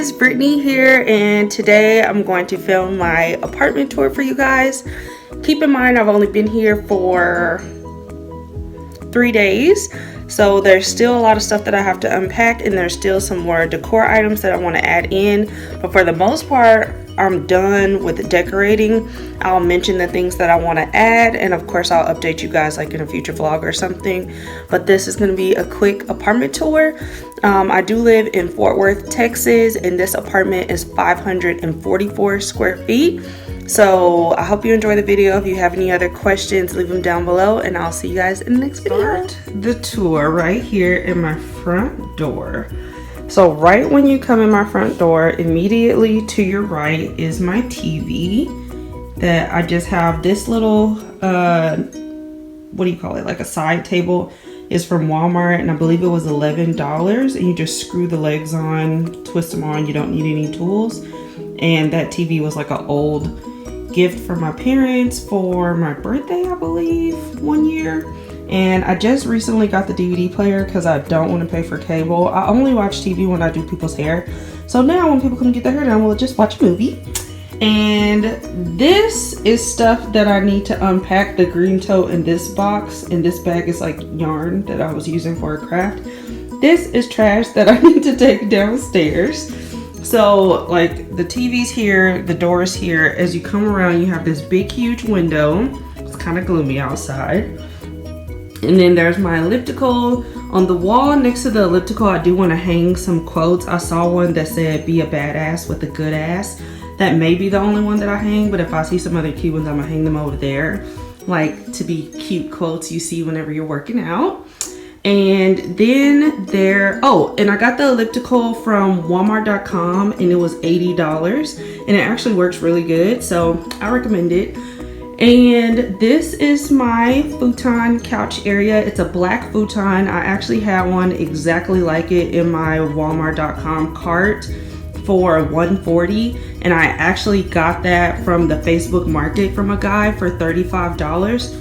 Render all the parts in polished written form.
guys, Brittany here, and today I'm going to film my apartment tour for you guys. Keep in mind I've only been here for 3 days, so there's still a lot of stuff that I have to unpack, and there's still some more decor items that I want to add in, but for the most part I'm done with decorating. I'll mention the things that I want to add, and of course I'll update you guys like in a future vlog or something, but this is going to be a quick apartment tour. I do live in Fort Worth, Texas, and this apartment is 544 square feet. So I hope you enjoy the video. If you have any other questions, leave them down below, and I'll see you guys in the next video. Start the tour right here in my front door. So right when you come in my front door, immediately to your right is my TV that I just have this little, what do you call it? Like a side table. Is from Walmart, and I believe it was $11, and you just screw the legs on, twist them on, you don't need any tools. And that TV was like an old gift from my parents for my birthday, I believe, 1 year. And I just recently got the DVD player because I don't want to pay for cable. I only watch TV when I do people's hair. So now when people come get their hair done, we'll just watch a movie. And this is stuff that I need to unpack. The green tote in this box, and this bag is like yarn that I was using for a craft. This is trash that I need to take downstairs. So like the TV's here, the door's here. As you come around, you have this big huge window. It's kind of gloomy outside. And then there's my elliptical. On the wall next to the elliptical, I do want to hang some quotes. I saw one that said, "Be a badass with a good ass." That may be the only one that I hang, but if I see some other cute ones, I'm gonna hang them over there. Like to be cute quotes you see whenever you're working out. And then oh, and I got the elliptical from Walmart.com, and it was $80, and it actually works really good, so I recommend it. And this is my futon couch area. It's a black futon. I actually had one exactly like it in my Walmart.com cart for $140, and I actually got that from the Facebook Market from a guy for $35.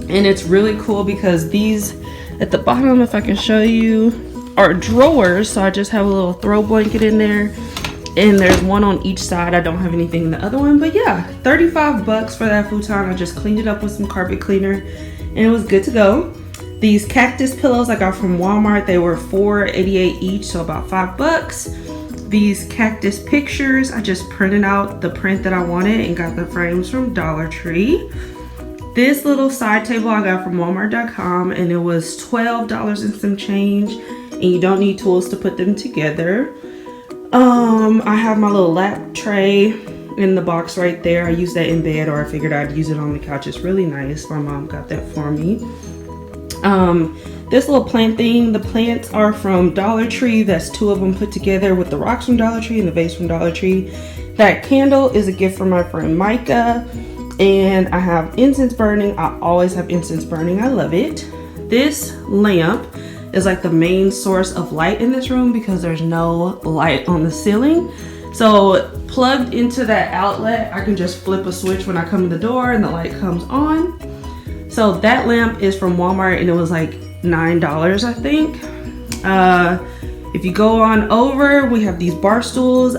And it's really cool because these at the bottom, if I can show you, are drawers. So I just have a little throw blanket in there, and there's one on each side. I don't have anything in the other one, but yeah, 35 bucks for that futon. I just cleaned it up with some carpet cleaner, and it was good to go. These cactus pillows I got from Walmart. They were $4.88 each, so about 5 bucks. These cactus pictures, I just printed out the print that I wanted and got the frames from Dollar Tree. This little side table I got from Walmart.com, and it was $12 and some change, and you don't need tools to put them together. I have my little lap tray in the box right there. I use that in bed, or I figured I'd use it on the couch. It's really nice. My mom got that for me. This little plant thing, the plants are from Dollar Tree. That's 2 of them put together, with the rocks from Dollar Tree and the vase from Dollar Tree. That candle is a gift from my friend Micah. And I have incense burning. I always have incense burning. I love it. This lamp is like the main source of light in this room because there's no light on the ceiling. So plugged into that outlet, I can just flip a switch when I come in the door and the light comes on. So that lamp is from Walmart, and it was like $9, I think. If you go on over, we have these bar stools.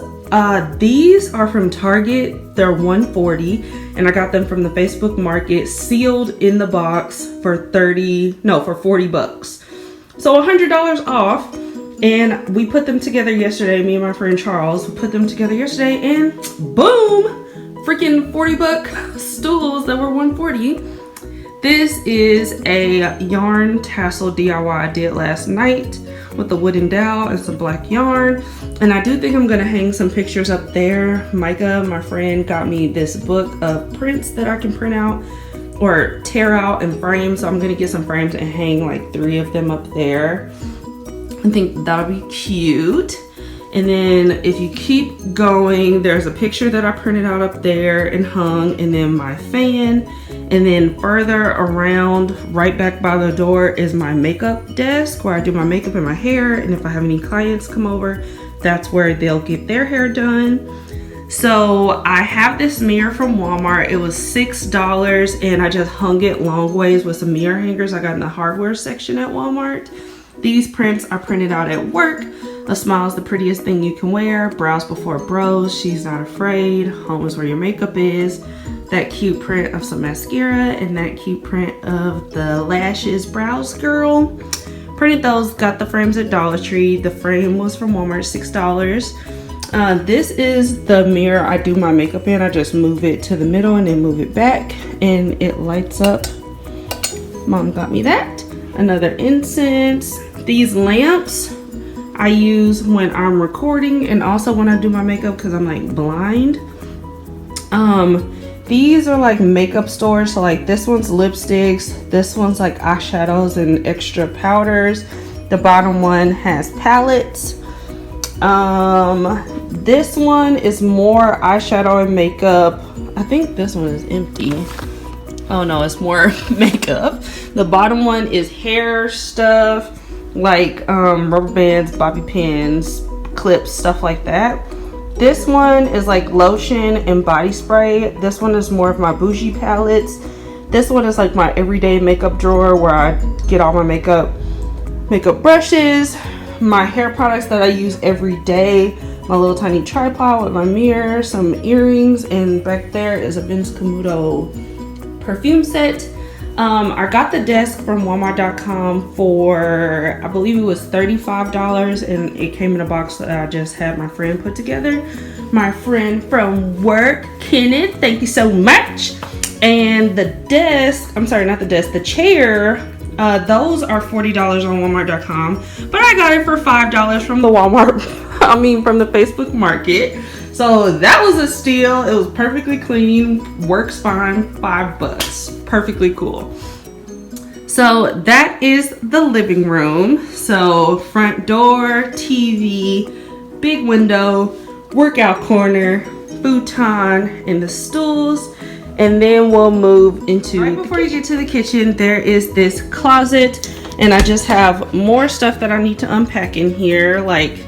These are from Target. They're $140, and I got them from the Facebook Market, sealed in the box for 40 bucks. So $100 off. And we put them together yesterday. Me and my friend Charles, we put them together yesterday, and boom, freaking 40-buck stools that were $140. This is a yarn tassel DIY I did last night with a wooden dowel and some black yarn. And I do think I'm gonna hang some pictures up there. Micah, my friend, got me this book of prints that I can print out or tear out and frame. So I'm gonna get some frames and hang like 3 of them up there. I think that'll be cute. And then if you keep going, there's a picture that I printed out up there and hung, and then my fan. And then further around, right back by the door, is my makeup desk where I do my makeup and my hair. And if I have any clients come over, that's where they'll get their hair done. So I have this mirror from Walmart. It was $6, and I just hung it long ways with some mirror hangers I got in the hardware section at Walmart. These prints I printed out at work. A smile is the prettiest thing you can wear. Brows before bros. She's not afraid. Home is where your makeup is. That cute print of some mascara and that cute print of the lashes. Brows girl. Printed those. Got the frames at Dollar Tree. The frame was from Walmart, $6. This is the mirror I do my makeup in. I just move it to the middle and then move it back and it lights up. Mom got me that. Another incense. These lamps I use when I'm recording and also when I do my makeup because I'm like blind. These are like makeup stores. So like this one's lipsticks, this one's like eyeshadows and extra powders. The bottom one has palettes. This one is more eyeshadow and makeup. I think this one is empty. Oh no, it's more makeup. The bottom one is hair stuff, like rubber bands, bobby pins, clips, stuff like that. This one is like lotion and body spray. This one is more of my bougie palettes. This one is like my everyday makeup drawer where I get all my makeup brushes, my hair products that I use every day, my little tiny tripod with my mirror, some earrings, and back there is a Vince Camuto perfume set. I got the desk from Walmart.com for, I believe it was $35, and it came in a box that I just had my friend put together. My friend from work, Kenneth, thank you so much. And the desk, I'm sorry, not the desk, the chair, those are $40 on Walmart.com, but I got it for $5 from the from the Facebook Market. So that was a steal. It was perfectly clean, works fine, $5. Perfectly cool. So that is the living room. So front door, TV, big window, workout corner, futon, and the stools. And then we'll move into, right before you get to the kitchen, there is this closet, and I just have more stuff that I need to unpack in here. Like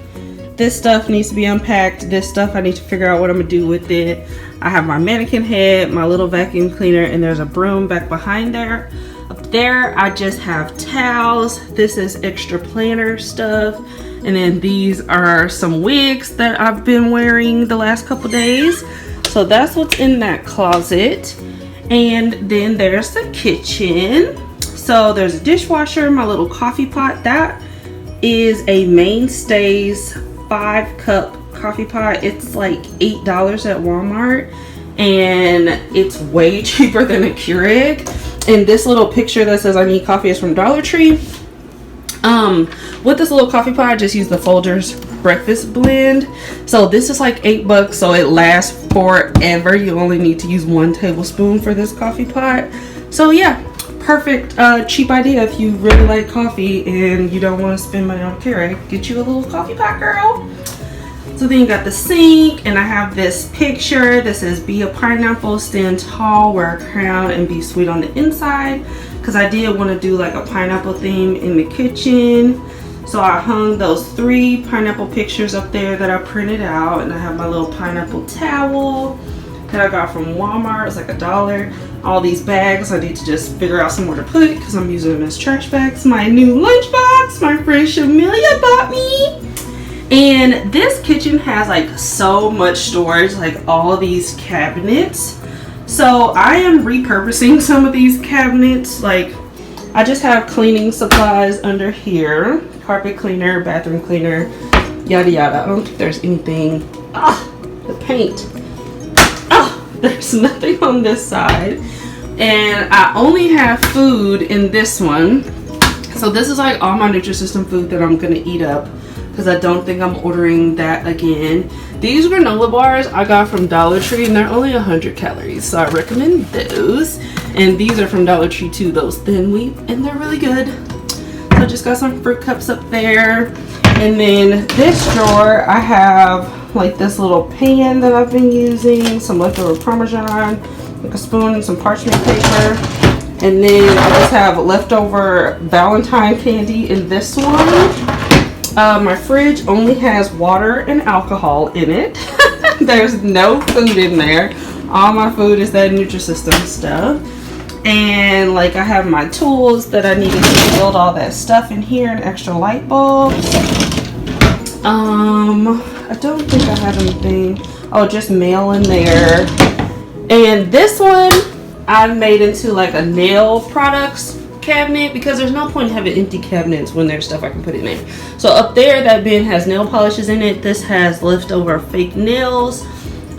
this stuff needs to be unpacked. This stuff I need to figure out what I'm gonna do with it. I have my mannequin head, my little vacuum cleaner, and there's a broom back behind there. Up there, I just have towels. This is extra planner stuff. And then these are some wigs that I've been wearing the last couple days. So that's what's in that closet. And then there's the kitchen. So there's a dishwasher, my little coffee pot. That is a Mainstays 5-cup coffee pot. It's like $8 at Walmart, and it's way cheaper than a Keurig. And this little picture that says I need coffee is from Dollar Tree. With this little coffee pot, I just use the Folgers breakfast blend. So this is like $8, so it lasts forever. You only need to use 1 tablespoon for this coffee pot. So yeah, perfect cheap idea if you really like coffee and you don't want to spend money on Keurig. Get you a little coffee pot, girl. So then you got the sink, and I have this picture that says be a pineapple, stand tall, wear a crown, and be sweet on the inside, because I did want to do like a pineapple theme in the kitchen. So I hung those 3 pineapple pictures up there that I printed out, and I have my little pineapple towel that I got from Walmart. It's like $1. All these bags, I need to just figure out somewhere to put it because I'm using them as trash bags. My new lunchbox my friend Shamilia bought me. And this kitchen has like so much storage, like all these cabinets. So I am repurposing some of these cabinets. Like I just have cleaning supplies under here, carpet cleaner, bathroom cleaner, yada yada. I don't think there's anything. The paint. There's nothing on this side. And I only have food in this one. So this is like all my Nutrisystem food that I'm gonna eat up, because I don't think I'm ordering that again. These granola bars I got from Dollar Tree, and they're only 100 calories, so I recommend those. And these are from Dollar Tree too, those thin wheat, and they're really good. So I just got some fruit cups up there. And then this drawer, I have like this little pan that I've been using, some leftover Parmesan, like a spoon and some parchment paper. And then I just have leftover Valentine candy in this one. My fridge only has water and alcohol in it. There's no food in there. All my food is that Nutrisystem stuff. And like I have my tools that I needed to build all that stuff in here, and extra light bulbs. I don't think I have anything. Oh, just mail in there. And this one I made into like a nail products cabinet because there's no point in having empty cabinets when there's stuff I can put in there. So up there, that bin has nail polishes in it. This has leftover fake nails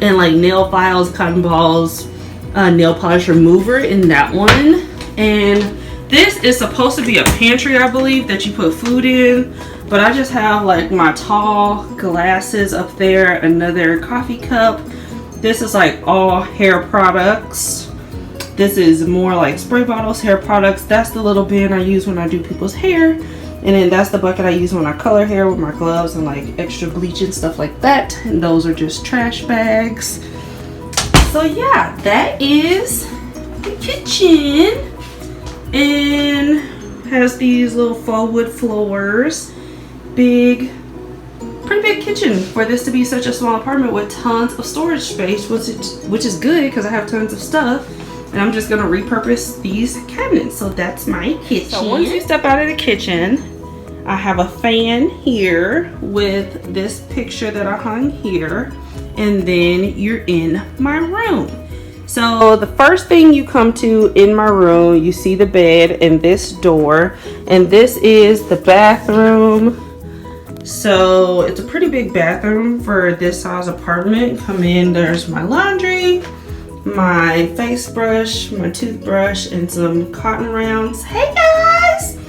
and like nail files, cotton balls, nail polish remover in that one. And this is supposed to be a pantry, I believe, that you put food in. But I just have like my tall glasses up there, another coffee cup. This is like all hair products. This is more like spray bottles, hair products. That's the little bin I use when I do people's hair. And then that's the bucket I use when I color hair with my gloves and like extra bleach and stuff like that. And those are just trash bags. So yeah, that is the kitchen. And has these little faux wood floors. Pretty big kitchen for this to be such a small apartment with tons of storage space, which is good because I have tons of stuff. And I'm just gonna repurpose these cabinets. So that's my kitchen. So once you step out of the kitchen, I have a fan here with this picture that I hung here. And then you're in my room. So the first thing you come to in my room, you see the bed and this door. And this is the bathroom. So it's a pretty big bathroom for this size apartment. Come in, there's my laundry, my face brush, my toothbrush, and some cotton rounds. Hey guys!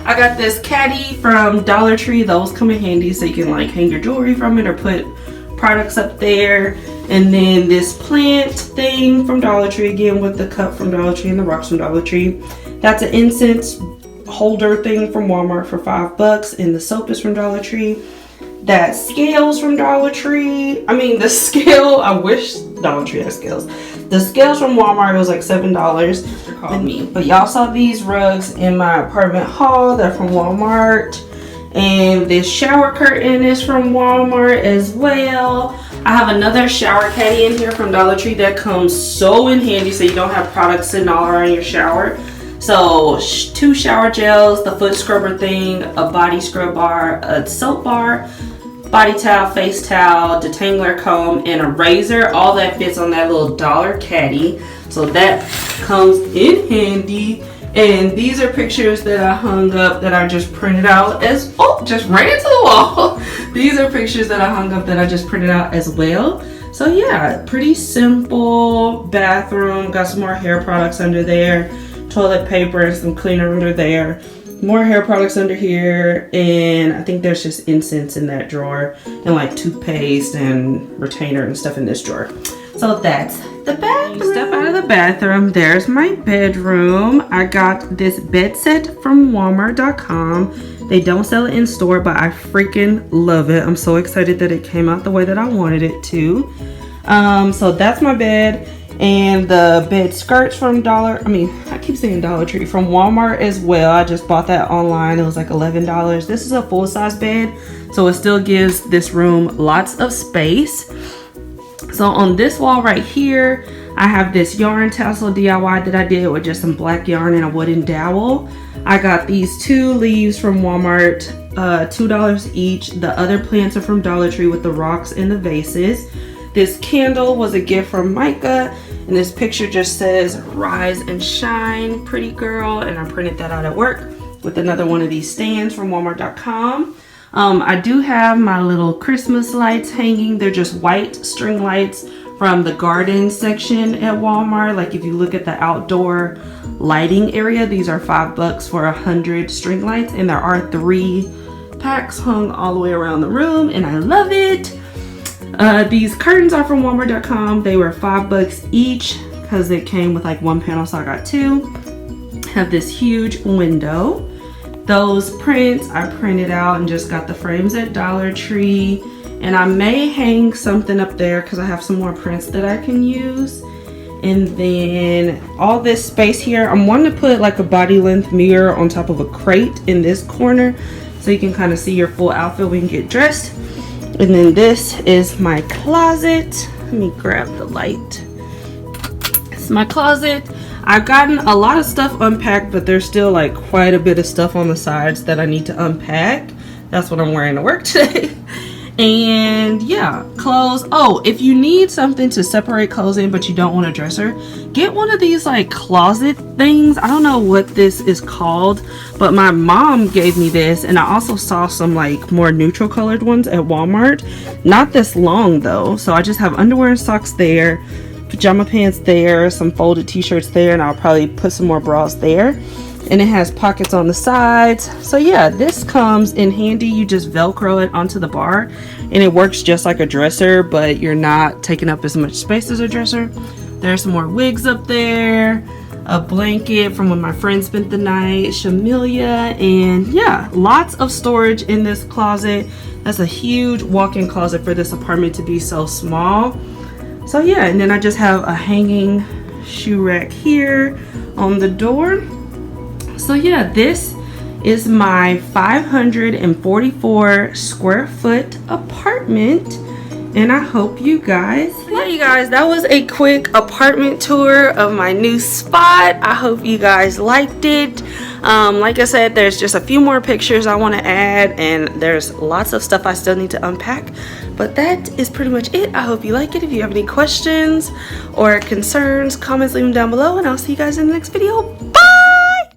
I got this caddy from Dollar Tree. Those come in handy so you can like hang your jewelry from it or put products up there. And then this plant thing from Dollar Tree, again with the cup from Dollar Tree and the rocks from Dollar Tree. That's an incense holder thing from Walmart for $5, and the soap is from Dollar Tree. That scales from Dollar Tree. I mean, the scale, I wish Dollar Tree has scales. The scales from Walmart was like $7. Called me. But y'all saw these rugs in my apartment haul. They're from Walmart. And this shower curtain is from Walmart as well. I have another shower caddy in here from Dollar Tree that comes so in handy so you don't have products sitting all around your shower. So 2 shower gels, the foot scrubber thing, a body scrub bar, a soap bar, body towel, face towel, detangler comb, and a razor. All that fits on that little dollar caddy. So that comes in handy. And these are pictures that I hung up that I just printed out as, oh, just ran into the wall. These are pictures that I hung up that I just printed out as well. So yeah, pretty simple bathroom. Got some more hair products under there. Toilet paper and some cleaner under there. More hair products under here. And I think there's just incense in that drawer. And like toothpaste and retainer and stuff in this drawer. So that's the bathroom. You step out of the bathroom, there's my bedroom. I got this bed set from Walmart.com. They don't sell it in store, but I freaking love it. I'm so excited that it came out the way that I wanted it to. So that's my bed. And the bed skirts from I keep saying Dollar Tree, from Walmart as well. I just bought that online. It was like $11. This is a full-size bed, so it still gives this room lots of space. So on this wall right here, I have this yarn tassel DIY that I did with just some black yarn and a wooden dowel. I got these 2 leaves from Walmart, $2 each. The other plants are from Dollar Tree with the rocks and the vases. This candle was a gift from Micah, and this picture just says rise and shine, pretty girl, and I printed that out at work with another one of these stands from Walmart.com. I do have my little Christmas lights hanging. They're just white string lights from the garden section at Walmart. Like if you look at the outdoor lighting area, these are $5 for 100 string lights, and there are 3 packs hung all the way around the room, and I love it. These curtains are from Walmart.com. They were $5 each because it came with like 1 panel, so I got 2. Have this huge window. Those prints I printed out and just got the frames at Dollar Tree. And I may hang something up there because I have some more prints that I can use. And then all this space here, I'm wanting to put like a body length mirror on top of a crate in this corner so you can kind of see your full outfit when you get dressed. And then this is my closet. Let me grab the light. It's my closet. I've gotten a lot of stuff unpacked, but there's still like quite a bit of stuff on the sides that I need to unpack. That's what I'm wearing to work today. And yeah, clothes. Oh, if you need something to separate clothes in but you don't want a dresser, get one of these like closet things. I don't know what this is called, but my mom gave me this, and I also saw some like more neutral colored ones at Walmart. Not this long though, so I just have underwear and socks there, pajama pants there, some folded t-shirts there, and I'll probably put some more bras there. And it has pockets on the sides. So yeah, this comes in handy. You just velcro it onto the bar and it works just like a dresser, but you're not taking up as much space as a dresser. There's some more wigs up there, a blanket from when my friend spent the night, Shamilia, and yeah, lots of storage in this closet. That's a huge walk-in closet for this apartment to be so small. So yeah, and then I just have a hanging shoe rack here on the door. So yeah, this is my 544 square foot apartment, and I hope you guys that was a quick apartment tour of my new spot. I hope you guys liked it. Like I said, there's just a few more pictures I want to add, and there's lots of stuff I still need to unpack, but that is pretty much it. I hope you like it. If you have any questions or concerns, comments, leave them down below, and I'll see you guys in the next video.